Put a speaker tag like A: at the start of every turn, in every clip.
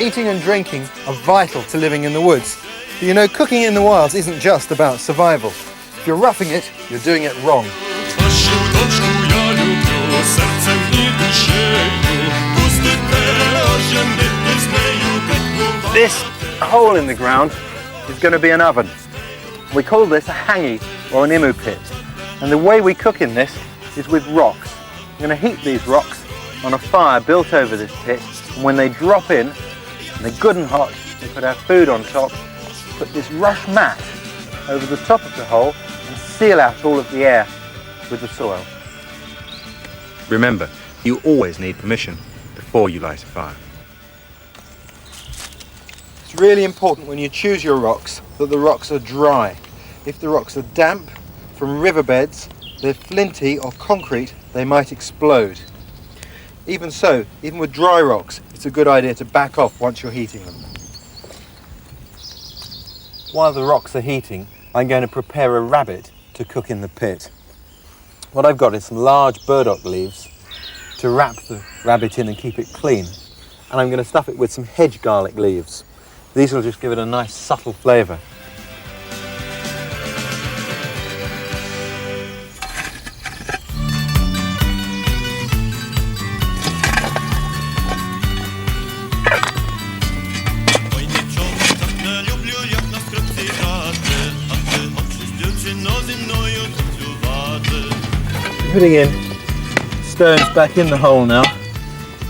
A: Eating and drinking are vital to living in the woods. But you know, cooking in the wilds isn't just about survival. If you're roughing it, you're doing it wrong. This hole in the ground is going to be an oven. We call this a hangi or an imu pit. And the way we cook in this is with rocks. We're going to heat these rocks on a fire built over this pit, and when they drop in, and they're good and hot, we put our food on top, put this rush mat over the top of the hole and seal out all of the air with the soil.
B: Remember, you always need permission before you light a fire.
A: It's really important when you choose your rocks that the rocks are dry. If the rocks are damp from riverbeds, they're flinty or concrete, they might explode. Even so, even with dry rocks, it's a good idea to back off once you're heating them. While the rocks are heating, I'm going to prepare a rabbit to cook in the pit. What I've got is some large burdock leaves to wrap the rabbit in and keep it clean. And I'm going to stuff it with some hedge garlic leaves. These will just give it a nice subtle flavour. Putting in stones back in the hole now.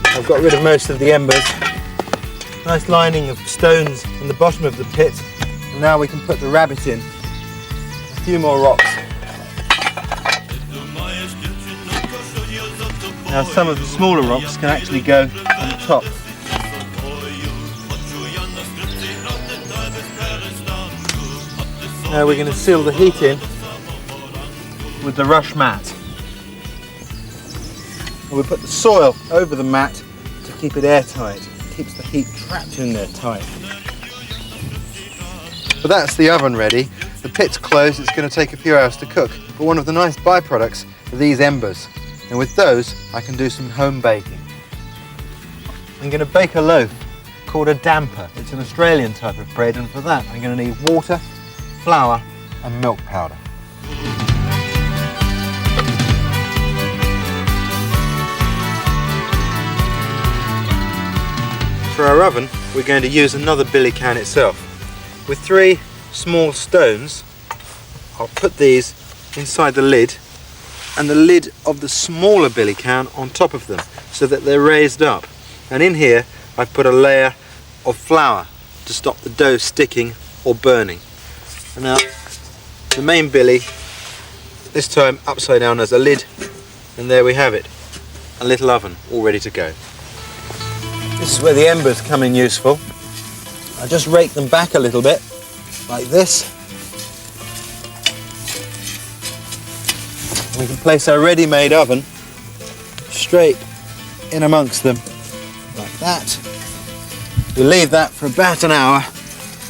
A: I've got rid of most of the embers. Nice lining of stones in the bottom of the pit. And now we can put the rabbit in. A few more rocks. Now some of the smaller rocks can actually go on the top. Now we're going to seal the heat in with the rush mat. And we put the soil over the mat to keep it airtight. It keeps the heat trapped in there tight. But that's the oven ready. The pit's closed, it's going to take a few hours to cook. But one of the nice byproducts are these embers. And with those, I can do some home baking. I'm going to bake a loaf called a damper. It's an Australian type of bread, and for that I'm going to need water, flour and milk powder. For our oven, we're going to use another billy can itself. With 3 small stones, I'll put these inside the lid and the lid of the smaller billy can on top of them so that they're raised up. And in here, I've put a layer of flour to stop the dough sticking or burning. And now, the main billy, this time upside down as a lid, and there we have it. A little oven all ready to go. This is where the embers come in useful. I just rake them back a little bit, like this. We can place our ready-made oven straight in amongst them, like that. We leave that for about an hour.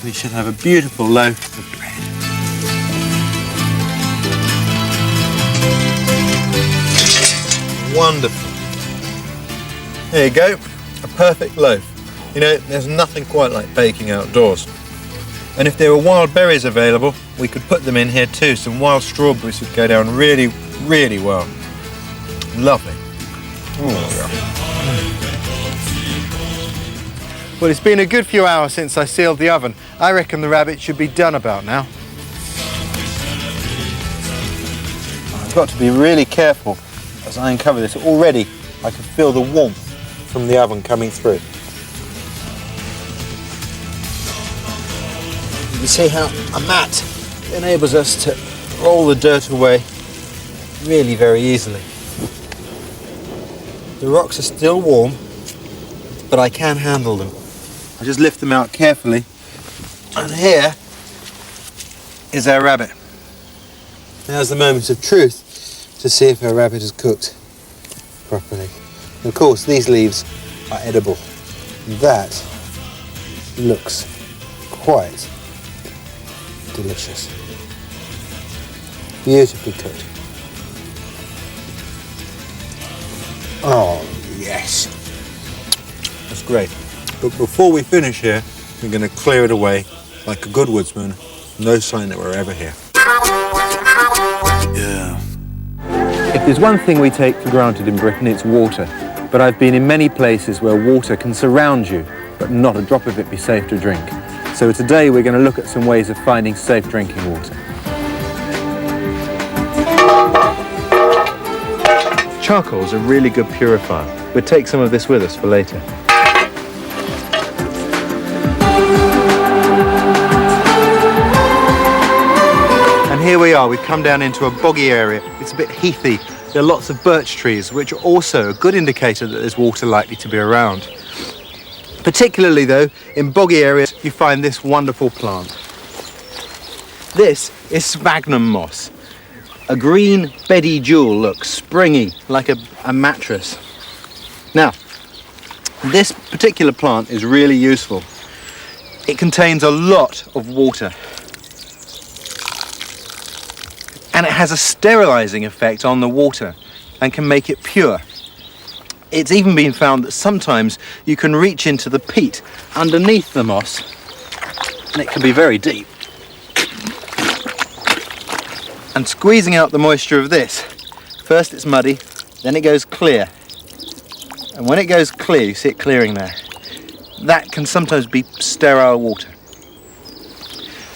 A: We should have a beautiful loaf of bread. Wonderful. There you go. A perfect loaf. You know, there's nothing quite like baking outdoors. And if there were wild berries available, we could put them in here too. Some wild strawberries would go down really, really well. Lovely. Well, it's been a good few hours since I sealed the oven. I reckon the rabbit should be done about now. I've got to be really careful as I uncover this. Already, I can feel the warmth from the oven coming through. You can see how a mat enables us to roll the dirt away really very easily. The rocks are still warm, but I can handle them. I just lift them out carefully, and here is our rabbit. Now's the moment of truth to see if our rabbit is cooked properly. And of course, these leaves are edible. That looks quite delicious. Beautifully cooked. Oh, yes. That's great. But before we finish here, we're going to clear it away like a good woodsman. No sign that we're ever here.
C: Yeah.
D: If there's one thing we take for granted in Britain, it's water. But I've been in many places where water can surround you, but not a drop of it be safe to drink. So today we're going to look at some ways of finding safe drinking water.
B: Charcoal's a really good purifier. We'll take some of this with us for later.
A: And here we are, we've come down into a boggy area. It's a bit heathy. There are lots of birch trees, which are also a good indicator that there's water likely to be around. Particularly though, in boggy areas, you find this wonderful plant. This is sphagnum moss. A green beddy jewel, look, springy, like a mattress. Now, this particular plant is really useful. It contains a lot of water. And it has a sterilising effect on the water and can make it pure. It's even been found that sometimes you can reach into the peat underneath the moss, and it can be very deep. And squeezing out the moisture of this, first it's muddy, then it goes clear. And when it goes clear, you see it clearing there, that can sometimes be sterile water.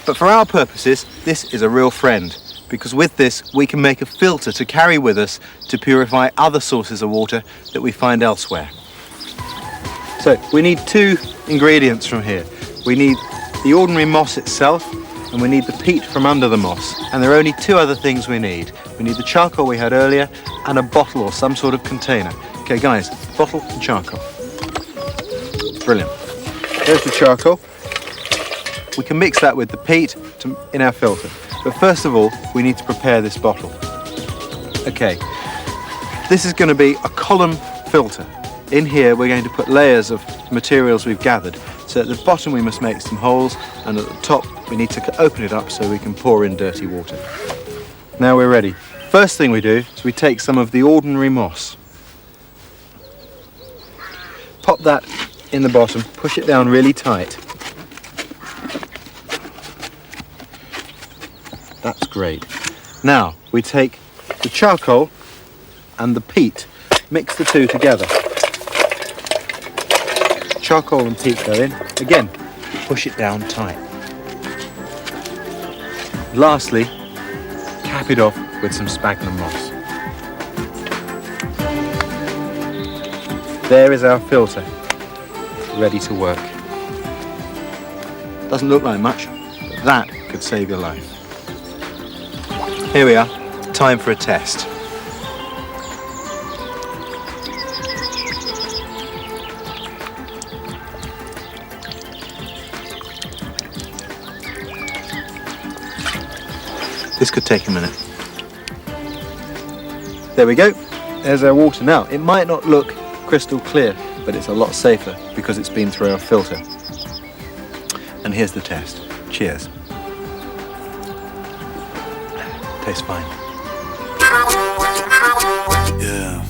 A: But for our purposes, this is a real friend, because with this we can make a filter to carry with us to purify other sources of water that we find elsewhere. So we need two ingredients from here. We need the ordinary moss itself, and we need the peat from under the moss. And there are only two other things we need. We need the charcoal we had earlier and a bottle or some sort of container. Okay guys, bottle and charcoal. Brilliant. There's the charcoal. We can mix that with the peat in our filter. But first of all, we need to prepare this bottle. Okay, this is going to be a column filter. In here we're going to put layers of materials we've gathered. So at the bottom we must make some holes, and at the top we need to open it up so we can pour in dirty water. Now we're ready. First thing we do is we take some of the ordinary moss. Pop that in the bottom, push it down really tight. That's great. Now we take the charcoal and the peat, mix the two together. Charcoal and peat go in. Again, push it down tight. Lastly, cap it off with some sphagnum moss. There is our filter, ready to work. Doesn't look like much, but that could save your life. Here we are, time for a test. This could take a minute. There we go, there's our water. Now, it might not look crystal clear, but it's a lot safer because it's been through our filter. And here's the test. Cheers. Tastes fine.
C: Yeah.